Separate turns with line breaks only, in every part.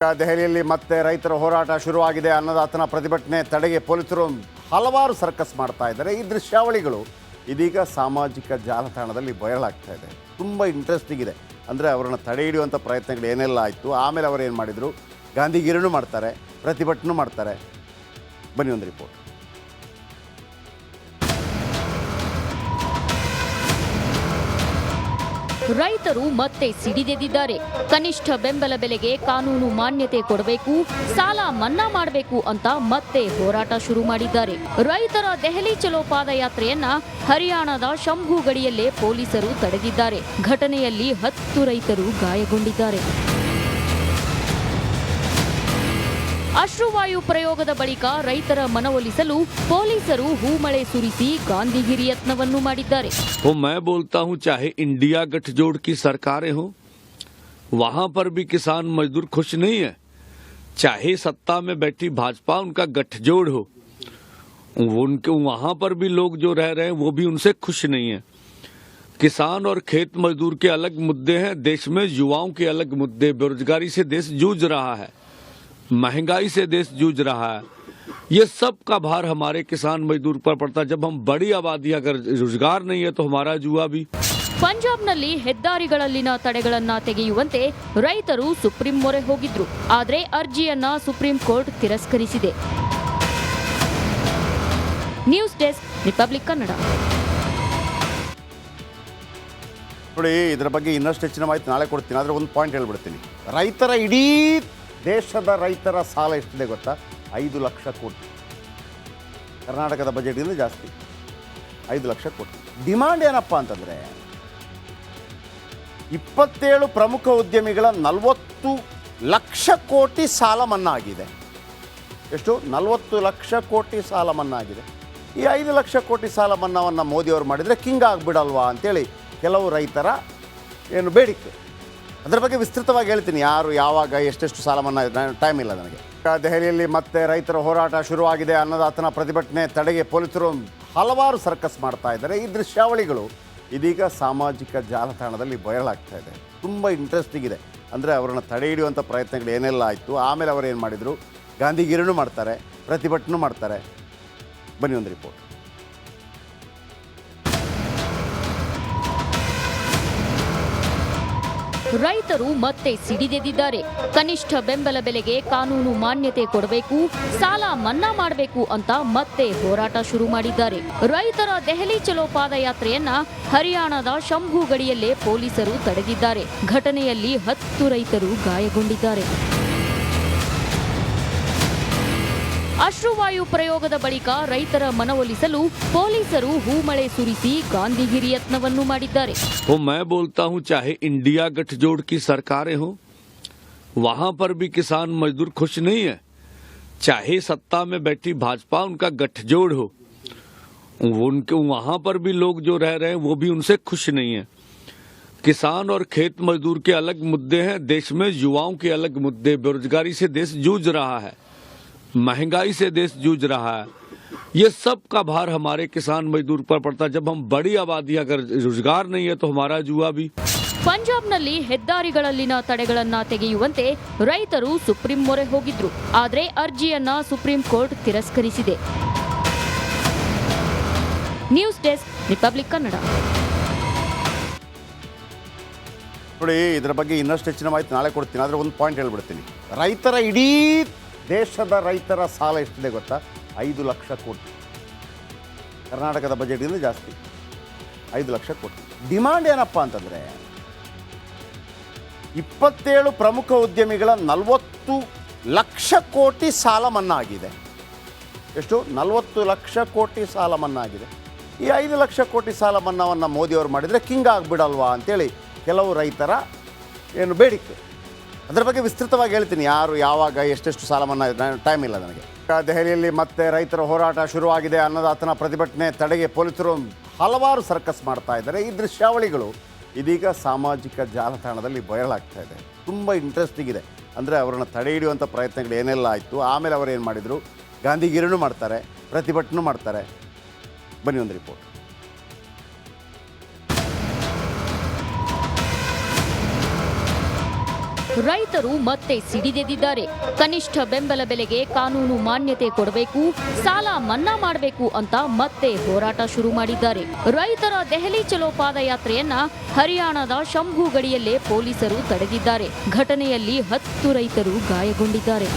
ದೆಹಲಿಯಲ್ಲಿ ಮತ್ತೆ ರೈತರ ಹೋರಾಟ ಶುರುವಾಗಿದೆ. ಅನ್ನದಾತನ ಪ್ರತಿಭಟನೆ ತಡೆಗೆ ಪೊಲೀಸರು ಹಲವಾರು ಸರ್ಕಸ್ ಮಾಡ್ತಾ ಇದ್ದಾರೆ. ಈ ದೃಶ್ಯಾವಳಿಗಳು ಇದೀಗ ಸಾಮಾಜಿಕ ಜಾಲತಾಣದಲ್ಲಿ ವೈರಲ್ ಆಗ್ತಾ ಇದೆ. ತುಂಬ ಇಂಟ್ರೆಸ್ಟಿಂಗ್ ಇದೆ. ಅಂದರೆ ಅವರನ್ನು ತಡೆ ಹಿಡಿಯುವಂಥ ಪ್ರಯತ್ನಗಳು ಏನೆಲ್ಲ ಆಯಿತು, ಆಮೇಲೆ ಅವರು ಏನು ಮಾಡಿದರು, ಗಾಂಧಿಗಿರಿನೂ ಮಾಡ್ತಾರೆ, ಪ್ರತಿಭಟನೆ ಮಾಡ್ತಾರೆ. ಬನ್ನಿ ಒಂದು ರಿಪೋರ್ಟ್.
ರೈತರು ಮತ್ತೆ ಸಿಡಿದೆದ್ದಿದ್ದಾರೆ. ಕನಿಷ್ಠ ಬೆಂಬಲ ಬೆಲೆಗೆ ಕಾನೂನು ಮಾನ್ಯತೆ ಕೊಡಬೇಕು, ಸಾಲ ಮನ್ನಾ ಮಾಡಬೇಕು ಅಂತ ಮತ್ತೆ ಹೋರಾಟ ಶುರು ಮಾಡಿದ್ದಾರೆ. ರೈತರ ದೆಹಲಿ ಚಲೋ ಪಾದಯಾತ್ರೆಯನ್ನ ಹರಿಯಾಣದ ಶಂಭು ಗಡಿಯಲ್ಲೇ ಪೊಲೀಸರು ತಡೆದಿದ್ದಾರೆ. ಘಟನೆಯಲ್ಲಿ 10 ರೈತರು ಗಾಯಗೊಂಡಿದ್ದಾರೆ. ಅಶ್ರುವಾಯು ಪ್ರಯೋಗದ ಬಳಿಕ ರೈತರ ಮನವೊಲಿಸಲು ಪೊಲೀಸರು ಹೂಮಳೆ ಸುರಿಸಿ ಗಾಂಧಿಗಿರಿ ಯತ್ನವನ್ನು ಮಾಡಿದ್ದಾರೆ.
वो मैं बोलता हूं, चाहे इंडिया गठजोड़ की सरकारें हो, वहां पर भी किसान मजदूर खुश नहीं है. चाहे सत्ता में बैठी भाजपा उनका गठजोड़ हो, उनके वहां पर भी लोग जो रह रहे हैं वो भी उनसे खुश नहीं है. किसान और खेत मजदूर के अलग मुद्दे हैं, देश में युवाओं के अलग मुद्दे. बेरोजगारी से देश जूझ रहा है, महंगाई से देश जूझ रहा है. ये सब का भार हमारे किसान मजदूर पर पड़ता है. जब हम बड़ी आबादी अगर रोजगार नहीं है तो हमारा जुआ भी.
ಪಂಜಾಬ್ನಲ್ಲಿ ಹೆದ್ದಾರಿಗಳಲ್ಲಿನ ತಡೆಗಳನ್ನ ತೆಗೆಯುವಂತೆ ರೈತರು ಸುಪ್ರೀಂ ಮೊರೆ ಹೋಗಿದ್ರು. ಆದರೆ ಅರ್ಜಿಯನ್ನ ಸುಪ್ರೀಂ ಕೋರ್ಟ್ ತಿರಸ್ಕರಿಸಿದೆ. News desk, republic Kannada.
ನೋಡಿ, ಇದರ ಬಗ್ಗೆ ಇನ್ನಷ್ಟು ಹೆಚ್ಚಿನ ಮಾಹಿತಿ ನಾಳೆ ಕೊಡ್ತೀನಿ. ಆದರೆ ಒಂದು ಪಾಯಿಂಟ್ ಹೇಳ್ಬಿಡ್ತೀನಿ. ರೈತರ ಇಡೀ ದೇಶದ ರೈತರ ಸಾಲ ಎಷ್ಟಿದೆ ಗೊತ್ತಾ? 5 ಲಕ್ಷ ಕೋಟಿ. ಕರ್ನಾಟಕದ ಬಜೆಟ್ಗಿಂತ ಜಾಸ್ತಿ, 5 ಲಕ್ಷ ಕೋಟಿ. ಡಿಮಾಂಡ್ ಏನಪ್ಪ ಅಂತಂದರೆ, 27 ಪ್ರಮುಖ ಉದ್ಯಮಿಗಳ 40 ಲಕ್ಷ ಕೋಟಿ ಸಾಲ ಮನ್ನಾ ಆಗಿದೆ. ಎಷ್ಟು? 40 ಲಕ್ಷ ಕೋಟಿ ಸಾಲ ಮನ್ನಾ ಆಗಿದೆ. ಈ 5 ಲಕ್ಷ ಕೋಟಿ ಸಾಲ ಮನ್ನಾವನ್ನು ಮೋದಿಯವರು ಮಾಡಿದರೆ ಕಿಂಗ್ ಆಗಿಬಿಡಲ್ವಾ ಅಂತೇಳಿ ಕೆಲವು ರೈತರ ಏನು ಬೇಡಿಕೆ. ಅದರ ಬಗ್ಗೆ ವಿಸ್ತೃತವಾಗಿ ಹೇಳ್ತೀನಿ, ಯಾರು ಯಾವಾಗ ಎಷ್ಟೆಷ್ಟು ಸಾಲ ಮನ್ನಾ, ಟೈಮ್ ಇಲ್ಲ ನನಗೆ. ದೆಹಲಿಯಲ್ಲಿ ಮತ್ತೆ ರೈತರ ಹೋರಾಟ ಶುರುವಾಗಿದೆ. ಅನ್ನದಾತನ ಪ್ರತಿಭಟನೆ ತಡೆಗೆ ಪೊಲೀಸರು ಹಲವಾರು ಸರ್ಕಸ್ ಮಾಡ್ತಾ ಇದ್ದಾರೆ. ಈ ದೃಶ್ಯಾವಳಿಗಳು ಇದೀಗ ಸಾಮಾಜಿಕ ಜಾಲತಾಣದಲ್ಲಿ ವೈರಲ್ ಆಗ್ತಾ ಇದೆ. ತುಂಬ ಇಂಟ್ರೆಸ್ಟಿಂಗ್ ಇದೆ. ಅಂದರೆ ಅವರನ್ನು ತಡೆ ಹಿಡಿಯುವಂಥ ಪ್ರಯತ್ನಗಳು ಏನೆಲ್ಲ ಆಯಿತು, ಆಮೇಲೆ ಅವರು ಏನು ಮಾಡಿದರು, ಗಾಂಧಿಗಿರಿನೂ ಮಾಡ್ತಾರೆ, ಪ್ರತಿಭಟನೆ ಮಾಡ್ತಾರೆ. ಬನ್ನಿ ಒಂದು ರಿಪೋರ್ಟ್.
ರೈತರು ಮತ್ತೆ ಸಿಡಿದೆದ್ದಿದ್ದಾರೆ. ಕನಿಷ್ಠ ಬೆಂಬಲ ಬೆಲೆಗೆ ಕಾನೂನು ಮಾನ್ಯತೆ ಕೊಡಬೇಕು, ಸಾಲ ಮನ್ನಾ ಮಾಡಬೇಕು ಅಂತ ಮತ್ತೆ ಹೋರಾಟ ಶುರು ಮಾಡಿದ್ದಾರೆ. ರೈತರ ದೆಹಲಿ ಚಲೋ ಪಾದಯಾತ್ರೆಯನ್ನ ಹರಿಯಾಣದ ಶಂಭು ಗಡಿಯಲ್ಲೇ ಪೊಲೀಸರು ತಡೆದಿದ್ದಾರೆ. ಘಟನೆಯಲ್ಲಿ 10 ರೈತರು ಗಾಯಗೊಂಡಿದ್ದಾರೆ. ಅಶ್ರುವಾಯು ಪ್ರಯೋಗದ ಬಳಿಕ ರೈತರ ಮನವೊಲಿಸಲು ಪೊಲೀಸರು ಹೂಮಳೆ ಸುರಿಸಿ ಗಾಂಧಿಗಿರಿ ಯತ್ನವನ್ನು ಮಾಡಿದ್ದಾರೆ.
वो मैं बोलता हूं, चाहे इंडिया गठजोड़ की सरकारें हो, वहां पर भी किसान मजदूर खुश नहीं है. चाहे सत्ता में बैठी भाजपा उनका गठजोड़ हो, उनके वहां पर भी लोग जो रह रहे हैं वो भी उनसे खुश नहीं है. किसान और खेत मजदूर के अलग मुद्दे हैं, देश में युवाओं के अलग मुद्दे. बेरोजगारी से देश जूझ रहा है, महंगाई से देश जूझ रहा है. ये सब का भार हमारे किसान मजदूर पर पड़ता है. जब हम बड़ी आबादी अगर रोजगार नहीं है तो हमारा जुआ भी.
ಪಂಜಾಬ್ನಲ್ಲಿ ಹೆದ್ದಾರಿಗಳಲ್ಲಿನ ತಡೆಗಳನ್ನ ತೆಗೆಯುವಂತೆ ರೈತರು ಸುಪ್ರೀಂ ಮೊರೆ ಹೋಗಿದ್ರು. ಆದರೆ ಅರ್ಜಿಯನ್ನ ಸುಪ್ರೀಂ ಕೋರ್ಟ್ ತಿರಸ್ಕರಿಸಿದೆ. News desk, republic Kannada.
ನೋಡಿ, ಇದರ ಬಗ್ಗೆ ಇನ್ನಷ್ಟು ಹೆಚ್ಚಿನ ಮಾಹಿತಿ ನಾಳೆ ಕೊಡ್ತೀನಿ. ಆದರೆ ಒಂದು ಪಾಯಿಂಟ್ ಹೇಳ್ಬಿಡ್ತೀನಿ. ರೈತರ ಇಡೀ ದೇಶದ ರೈತರ ಸಾಲ ಎಷ್ಟಿದೆ ಗೊತ್ತಾ? 5 ಲಕ್ಷ ಕೋಟಿ. ಕರ್ನಾಟಕದ ಬಜೆಟ್ಗಿಂತ ಜಾಸ್ತಿ, 5 ಲಕ್ಷ ಕೋಟಿ. ಡಿಮಾಂಡ್ ಏನಪ್ಪ ಅಂತಂದರೆ, 27 ಪ್ರಮುಖ ಉದ್ಯಮಿಗಳ 40 ಲಕ್ಷ ಕೋಟಿ ಸಾಲ ಮನ್ನಾ ಆಗಿದೆ. ಎಷ್ಟು? 40 ಲಕ್ಷ ಕೋಟಿ ಸಾಲ ಮನ್ನಾ ಆಗಿದೆ. ಈ 5 ಲಕ್ಷ ಕೋಟಿ ಸಾಲ ಮನ್ನಾವನ್ನು ಮೋದಿಯವರು ಮಾಡಿದರೆ ಕಿಂಗ್ ಆಗಿಬಿಡಲ್ವಾ ಅಂತೇಳಿ ಕೆಲವು ರೈತರ ಏನು ಬೇಡಿಕೆ. ಅದರ ಬಗ್ಗೆ ವಿಸ್ತೃತವಾಗಿ ಹೇಳ್ತೀನಿ, ಯಾರು ಯಾವಾಗ ಎಷ್ಟೆಷ್ಟು ಸಾಲ ಮನ್ನಾ, ಟೈಮ್ ಇಲ್ಲ ನನಗೆ. ದೆಹಲಿಯಲ್ಲಿ ಮತ್ತೆ ರೈತರ ಹೋರಾಟ ಶುರುವಾಗಿದೆ. ಅನ್ನದಾತನ ಪ್ರತಿಭಟನೆ ತಡೆಗೆ ಪೊಲೀಸರು ಹಲವಾರು ಸರ್ಕಸ್ ಮಾಡ್ತಾ ಇದ್ದಾರೆ. ಈ ದೃಶ್ಯಾವಳಿಗಳು ಇದೀಗ ಸಾಮಾಜಿಕ ಜಾಲತಾಣದಲ್ಲಿ ವೈರಲ್ ಆಗ್ತಾ ಇದೆ. ತುಂಬ ಇಂಟ್ರೆಸ್ಟಿಂಗ್ ಇದೆ. ಅಂದರೆ ಅವರನ್ನು ತಡೆ ಹಿಡಿಯುವಂಥ ಪ್ರಯತ್ನಗಳು ಏನೆಲ್ಲ ಆಯಿತು, ಆಮೇಲೆ ಅವರು ಏನು ಮಾಡಿದರು, ಗಾಂಧಿಗಿರಿನೂ ಮಾಡ್ತಾರೆ, ಪ್ರತಿಭಟನೆ ಮಾಡ್ತಾರೆ. ಬನ್ನಿ ಒಂದು ರಿಪೋರ್ಟ್.
ರೈತರು ಮತ್ತೆ ಸಿಡಿದೆದ್ದಿದ್ದಾರೆ. ಕನಿಷ್ಠ ಬೆಂಬಲ ಬೆಲೆಗೆ ಕಾನೂನು ಮಾನ್ಯತೆ ಕೊಡಬೇಕು, ಸಾಲ ಮನ್ನಾ ಮಾಡಬೇಕು ಅಂತ ಮತ್ತೆ ಹೋರಾಟ ಶುರು ಮಾಡಿದ್ದಾರೆ. ರೈತರ ದೆಹಲಿ ಚಲೋ ಪಾದಯಾತ್ರೆಯನ್ನ ಹರಿಯಾಣದ ಶಂಭು ಗಡಿಯಲ್ಲೇ ಪೊಲೀಸರು ತಡೆದಿದ್ದಾರೆ. ಘಟನೆಯಲ್ಲಿ 10 ರೈತರು ಗಾಯಗೊಂಡಿದ್ದಾರೆ.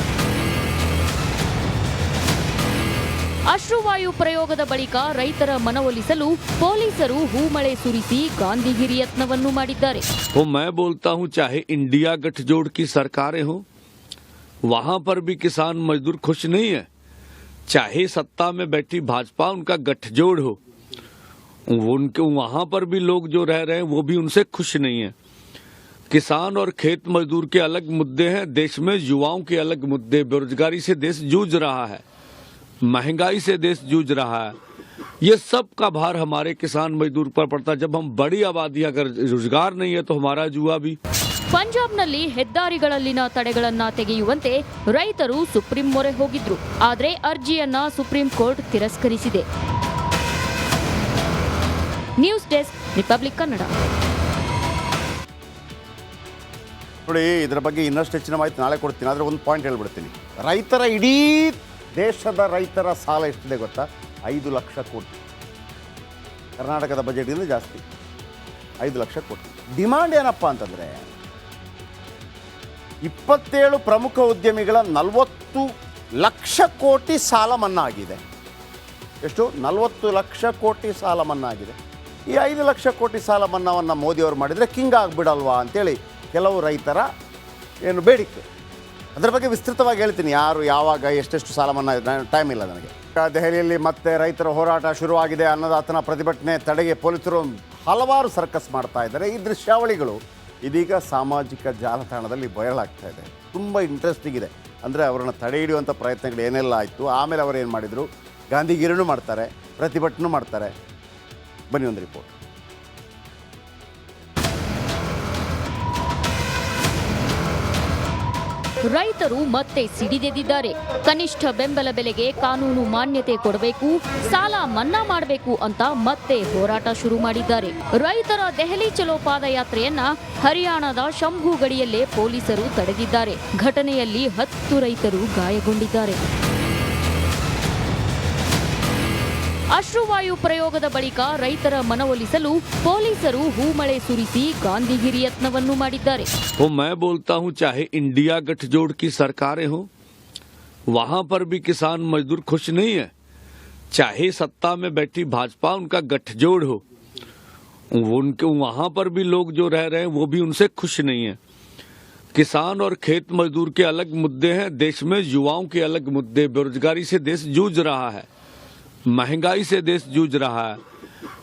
ಅಶ್ರುವಾಯು ಪ್ರಯೋಗದ ಬಳಿಕ ರೈತರ ಮನವೊಲಿಸಲು ಪೊಲೀಸರು ಹೂಮಳೆ ಸುರಿಸಿ ಗಾಂಧಿಗಿರಿ ಯತ್ನವನ್ನು ಮಾಡಿದ್ದಾರೆ.
वो मैं बोलता हूं, चाहे इंडिया गठजोड़ की सरकारें हों, वहां पर भी किसान मजदूर खुश नहीं है. चाहे सत्ता में बैठी भाजपा उनका गठजोड़ हो, उनके वहां पर भी लोग जो रह रहे हैं वो भी उनसे खुश नहीं है. किसान और खेत मजदूर के अलग मुद्दे हैं, देश में युवाओं के अलग मुद्दे. बेरोजगारी से देश जूझ रहा है, महंगाई से देश जूझ रहा है. ये सब का भार हमारे किसान मजदूर पर पड़ता है. जब हम बड़ी आबादी अगर रोजगार नहीं है तो हमारा जुआ भी.
ಪಂಜಾಬ್ನಲ್ಲಿ ಹೆದ್ದಾರಿಗಳಲ್ಲಿನ ತಡೆಗಳನ್ನ ತೆಗೆಯುವಂತೆ ರೈತರು ಸುಪ್ರೀಂ ಮೊರೆ ಹೋಗಿದ್ರು. ಆದರೆ ಅರ್ಜಿಯನ್ನ ಸುಪ್ರೀಂ ಕೋರ್ಟ್ ತಿರಸ್ಕರಿಸಿದೆ. News desk, republic Kannada.
ನೋಡಿ, ಇದರ ಬಗ್ಗೆ ಇನ್ನಷ್ಟು ಹೆಚ್ಚಿನ ಮಾಹಿತಿ ನಾಳೆ ಕೊಡ್ತೀನಿ. ಆದರೆ ಒಂದು ಪಾಯಿಂಟ್ ಹೇಳ್ಬಿಡ್ತೀನಿ. ರೈತರ ಇಡೀ ದೇಶದ ರೈತರ ಸಾಲ ಎಷ್ಟಿದೆ ಗೊತ್ತಾ? 5 ಲಕ್ಷ ಕೋಟಿ. ಕರ್ನಾಟಕದ ಬಜೆಟ್ಗಿಂತ ಜಾಸ್ತಿ, 5 ಲಕ್ಷ ಕೋಟಿ. ಡಿಮಾಂಡ್ ಏನಪ್ಪ ಅಂತಂದರೆ 27 ಪ್ರಮುಖ ಉದ್ಯಮಿಗಳ 40 ಲಕ್ಷ ಕೋಟಿ ಸಾಲ ಮನ್ನಾ ಆಗಿದೆ. ಎಷ್ಟು? 40 ಲಕ್ಷ ಕೋಟಿ ಸಾಲ ಮನ್ನಾ ಆಗಿದೆ. ಈ 5 ಲಕ್ಷ ಕೋಟಿ ಸಾಲ ಮನ್ನಾವನ್ನು ಮೋದಿಯವರು ಮಾಡಿದರೆ ಕಿಂಗ್ ಆಗಿಬಿಡಲ್ವಾ ಅಂತೇಳಿ ಕೆಲವು ರೈತರ ಏನು ಬೇಡಿಕೆ. ಅದರ ಬಗ್ಗೆ ವಿಸ್ತೃತವಾಗಿ ಹೇಳ್ತೀನಿ, ಯಾರು ಯಾವಾಗ ಎಷ್ಟೆಷ್ಟು ಸಾಲ ಮನ್ನಾ, ಟೈಮ್ ಇಲ್ಲ ನನಗೆ. ದೆಹಲಿಯಲ್ಲಿ ಮತ್ತೆ ರೈತರ ಹೋರಾಟ ಶುರುವಾಗಿದೆ. ಅನ್ನದಾತನ ಪ್ರತಿಭಟನೆ ತಡೆಗೆ ಪೊಲೀಸರು ಹಲವಾರು ಸರ್ಕಸ್ ಮಾಡ್ತಾ ಇದ್ದಾರೆ. ಈ ದೃಶ್ಯಾವಳಿಗಳು ಇದೀಗ ಸಾಮಾಜಿಕ ಜಾಲತಾಣದಲ್ಲಿ ವೈರಲ್ ಆಗ್ತಾ ಇದೆ. ತುಂಬ ಇಂಟ್ರೆಸ್ಟಿಂಗ್ ಇದೆ. ಅಂದರೆ ಅವರನ್ನು ತಡೆ ಹಿಡಿಯುವಂಥ ಪ್ರಯತ್ನಗಳು ಏನೆಲ್ಲ ಆಯಿತು, ಆಮೇಲೆ ಅವರು ಏನು ಮಾಡಿದರು, ಗಾಂಧಿಗಿರಿನೂ ಮಾಡ್ತಾರೆ, ಪ್ರತಿಭಟನೆ ಮಾಡ್ತಾರೆ. ಬನ್ನಿ ಒಂದು ರಿಪೋರ್ಟ್.
ರೈತರು ಮತ್ತೆ ಸಿಡಿದೆದ್ದಿದ್ದಾರೆ. ಕನಿಷ್ಠ ಬೆಂಬಲ ಬೆಲೆಗೆ ಕಾನೂನು ಮಾನ್ಯತೆ ಕೊಡಬೇಕು, ಸಾಲ ಮನ್ನಾ ಮಾಡಬೇಕು ಅಂತ ಮತ್ತೆ ಹೋರಾಟ ಶುರು ಮಾಡಿದ್ದಾರೆ. ರೈತರ ದೆಹಲಿ ಚಲೋ ಪಾದಯಾತ್ರೆಯನ್ನ ಹರಿಯಾಣದ ಶಂಭು ಗಡಿಯಲ್ಲೇ ಪೊಲೀಸರು ತಡೆದಿದ್ದಾರೆ. ಘಟನೆಯಲ್ಲಿ 10 ರೈತರು ಗಾಯಗೊಂಡಿದ್ದಾರೆ. ಅಶ್ರುವಾಯು ಪ್ರಯೋಗದ ಬಳಿಕ ರೈತರ ಮನವೊಲಿಸಲು ಪೊಲೀಸರು ಹೂಮಳೆ ಸುರಿಸಿ ಗಾಂಧಿಗಿರಿ ಯತ್ನವನ್ನು ಮಾಡಿದ್ದಾರೆ.
वो मैं बोलता हूं, चाहे इंडिया गठजोड़ की सरकारें हों, वहां पर भी किसान मजदूर खुश नहीं है. चाहे सत्ता में बैठी भाजपा उनका गठजोड़ हो, उनके वहां पर भी लोग जो रह रहे हैं वो भी उनसे खुश नहीं है. किसान और खेत मजदूर के अलग मुद्दे हैं, देश में युवाओं के अलग मुद्दे. बेरोजगारी से देश जूझ रहा है, महंगाई से देश जूझ रहा है.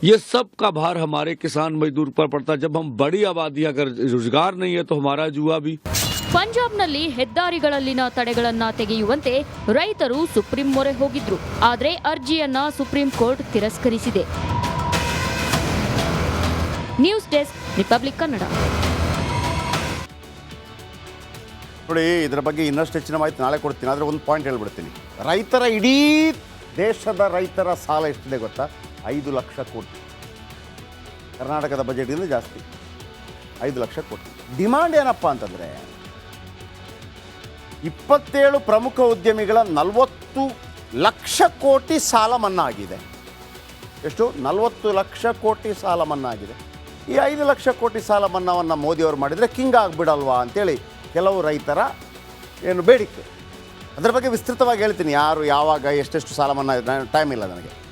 ये सब का भार हमारे किसान मजदूर पर पड़ता है. जब हम बड़ी आबादी अगर रोजगार नहीं है तो हमारा जुआ भी.
ಪಂಜಾಬ್ನಲ್ಲಿ ಹೆದ್ದಾರಿಗಳಲ್ಲಿನ ತಡೆಗಳನ್ನ ತೆಗೆಯುವಂತೆ ರೈತರು ಸುಪ್ರೀಂ ಮೊರೆ ಹೋಗಿದ್ರು. ಆದರೆ ಅರ್ಜಿಯನ್ನ ಸುಪ್ರೀಂ ಕೋರ್ಟ್ ತಿರಸ್ಕರಿಸಿದೆ. News desk, republic Kannada.
ನೋಡಿ, ಇದರ ಬಗ್ಗೆ ಇನ್ನಷ್ಟು ಹೆಚ್ಚಿನ ಮಾಹಿತಿ ನಾಳೆ ಕೊಡ್ತೀನಿ. ಆದರೆ ಒಂದು ಪಾಯಿಂಟ್ ಹೇಳ್ಬಿಡ್ತೀನಿ. ರೈತರ ಇಡೀ ದೇಶದ ರೈತರ ಸಾಲ ಎಷ್ಟಿದೆ ಗೊತ್ತಾ? 5 ಲಕ್ಷ ಕೋಟಿ. ಕರ್ನಾಟಕದ ಬಜೆಟ್ಗಿಂತ ಜಾಸ್ತಿ, 5 ಲಕ್ಷ ಕೋಟಿ. ಡಿಮಾಂಡ್ ಏನಪ್ಪ ಅಂತಂದರೆ 27 ಪ್ರಮುಖ ಉದ್ಯಮಿಗಳ 40 ಲಕ್ಷ ಕೋಟಿ ಸಾಲ ಮನ್ನಾ ಆಗಿದೆ. ಎಷ್ಟು? 40 ಲಕ್ಷ ಕೋಟಿ ಸಾಲ ಮನ್ನಾ ಆಗಿದೆ. ಈ 5 ಲಕ್ಷ ಕೋಟಿ ಸಾಲ ಮನ್ನಾವನ್ನು ಮೋದಿಯವರು ಮಾಡಿದರೆ ಕಿಂಗ್ ಆಗಿಬಿಡಲ್ವಾ ಅಂತೇಳಿ ಕೆಲವು ರೈತರ ಏನು ಬೇಡಿಕೆ. ಅದರ ಬಗ್ಗೆ ವಿಸ್ತೃತವಾಗಿ ಹೇಳ್ತೀನಿ, ಯಾರು ಯಾವಾಗ ಎಷ್ಟೆಷ್ಟು ಸಾಲ ಮನ್ನಾ, ಟೈಮ್ ಇಲ್ಲ ನನಗೆ.